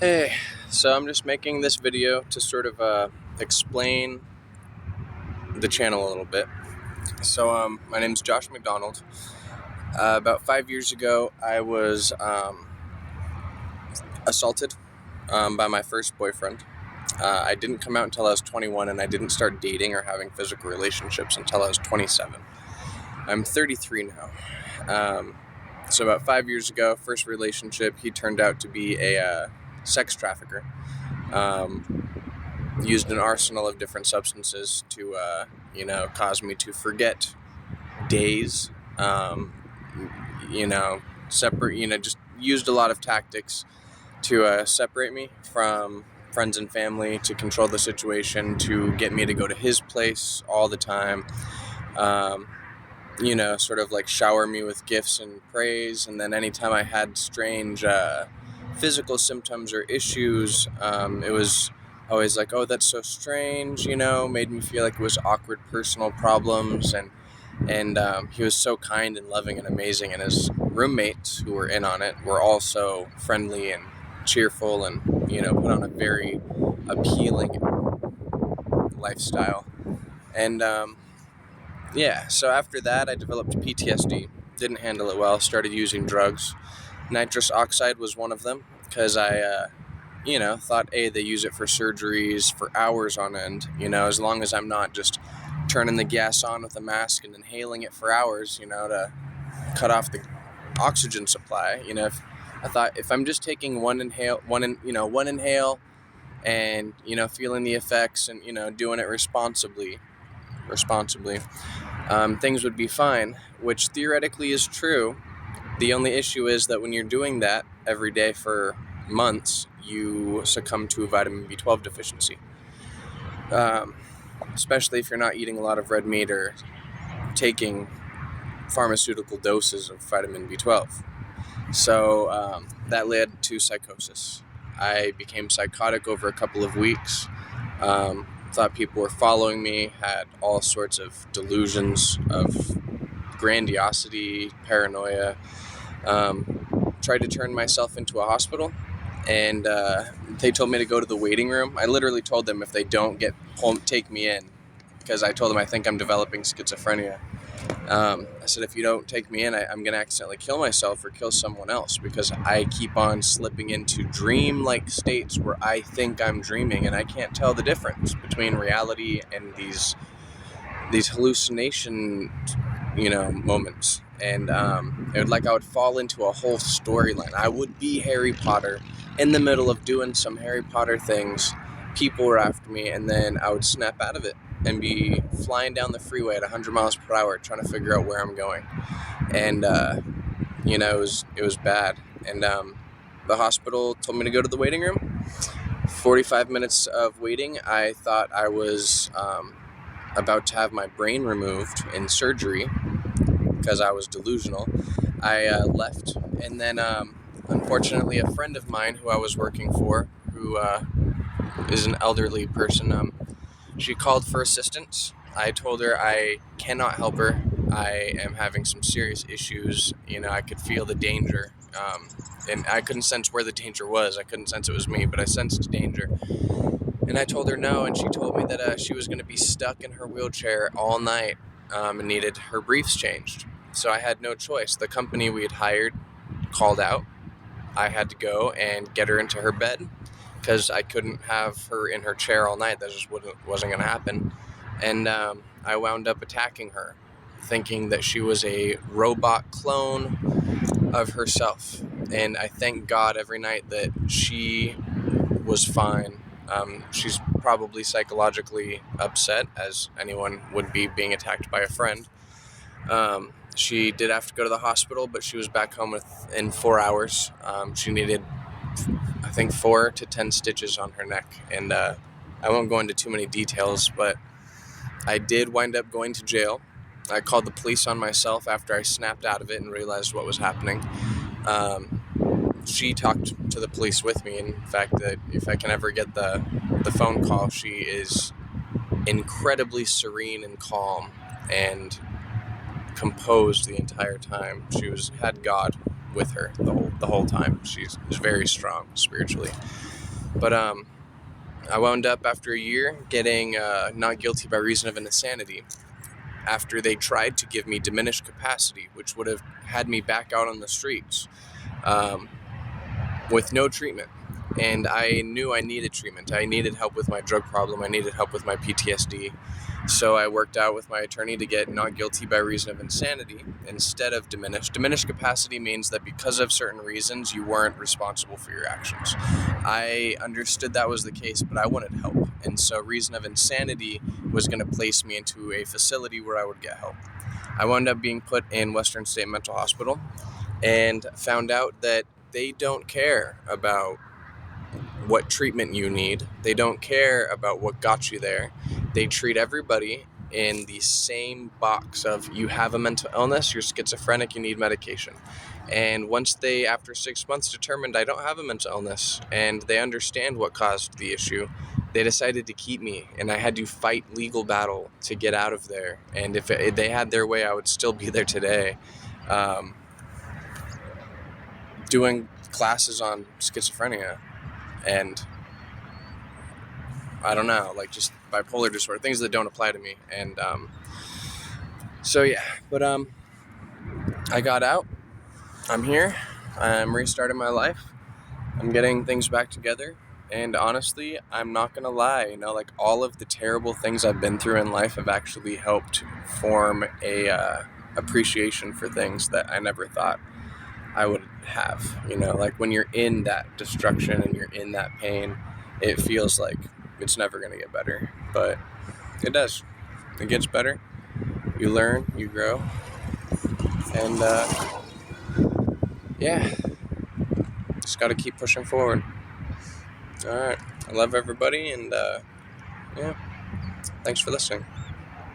Hey, so I'm just making this video to sort of explain the channel a little bit. So my name's Josh McDonald. About 5 years ago, I was assaulted by my first boyfriend. I didn't come out until I was 21, and I didn't start dating or having physical relationships until I was 27. I'm 33 now. So about 5 years ago, first relationship, he turned out to be a sex trafficker. Used an arsenal of different substances to, cause me to forget days. Just used a lot of tactics to separate me from friends and family, to control the situation, to get me to go to his place all the time. Sort of like shower me with gifts and praise. And then anytime I had strange physical symptoms or issues, it was always like, oh, that's so strange, made me feel like it was awkward personal problems. And he was so kind and loving and amazing. And his roommates who were in on it were also friendly and cheerful and, put on a very appealing lifestyle. And so after that, I developed PTSD. Didn't handle it well. Started using drugs. Nitrous oxide was one of them, because I thought, they use it for surgeries for hours on end. As long as I'm not just turning the gas on with a mask and inhaling it for hours, to cut off the oxygen supply. I thought, if I'm just taking one inhale and, feeling the effects and, doing it responsibly, things would be fine, which theoretically is true. The only issue is that when you're doing that every day for months, you succumb to vitamin B12 deficiency. Especially if you're not eating a lot of red meat or taking pharmaceutical doses of vitamin B12. So that led to psychosis. I became psychotic over a couple of weeks. Thought people were following me, had all sorts of delusions of grandiosity, paranoia. Tried to turn myself into a hospital, and they told me to go to the waiting room. I literally told them, if they don't take me in, because I told them I think I'm developing schizophrenia. I said, if you don't take me in, I'm going to accidentally kill myself or kill someone else, because I keep on slipping into dream-like states where I think I'm dreaming, and I can't tell the difference between reality and these hallucination, moments. And I would fall into a whole storyline. I would be Harry Potter in the middle of doing some Harry Potter things. People were after me, and then I would snap out of it and be flying down the freeway at 100 miles per hour trying to figure out where I'm going. And, it was bad. And the hospital told me to go to the waiting room. 45 minutes of waiting. I thought I was about to have my brain removed in surgery because I was delusional. I left. And then, unfortunately, a friend of mine who I was working for, who is an elderly person, she called for assistance. I told her I cannot help her. I am having some serious issues. I could feel the danger. And I couldn't sense where the danger was. I couldn't sense it was me, but I sensed danger. And I told her no, and she told me that she was going to be stuck in her wheelchair all night and needed her briefs changed. So I had no choice. The company we had hired called out. I had to go and get her into her bed, because I couldn't have her in her chair all night. That just wasn't going to happen. And I wound up attacking her, thinking that she was a robot clone of herself. And I thank God every night that she was fine. She's probably psychologically upset, as anyone would be being attacked by a friend. She did have to go to the hospital, but she was back home in 4 hours. She needed, I think, 4 to 10 stitches on her neck. And I won't go into too many details, but I did wind up going to jail. I called the police on myself after I snapped out of it and realized what was happening. She talked to the police with me. In fact, that if I can ever get the phone call, she is incredibly serene and calm and composed the entire time. She had God with her the whole time. She's very strong spiritually. But I wound up after a year getting not guilty by reason of insanity after they tried to give me diminished capacity, which would have had me back out on the streets um, with no treatment. And I knew I needed treatment. I needed help with my drug problem. I needed help with my PTSD. So I worked out with my attorney to get not guilty by reason of insanity instead of diminished. Diminished capacity means that because of certain reasons, you weren't responsible for your actions. I understood that was the case, but I wanted help. And so reason of insanity was going to place me into a facility where I would get help. I wound up being put in Western State Mental Hospital and found out that they don't care about what treatment you need. They don't care about what got you there. They treat everybody in the same box of you have a mental illness, you're schizophrenic, you need medication. And once they, after 6 months, determined I don't have a mental illness and they understand what caused the issue, they decided to keep me, and I had to fight legal battle to get out of there. And if they had their way, I would still be there today, doing classes on schizophrenia and I don't know, like just bipolar disorder, things that don't apply to me. And so yeah, but I got out. I'm here. I'm restarting my life. I'm getting things back together. And honestly, I'm not gonna lie, like all of the terrible things I've been through in life have actually helped form a appreciation for things that I never thought I would have. Like when you're in that destruction and you're in that pain, it feels like it's never going to get better, but it does. It gets better. You learn, you grow, and yeah, just got to keep pushing forward. All right, I love everybody, and yeah, thanks for listening.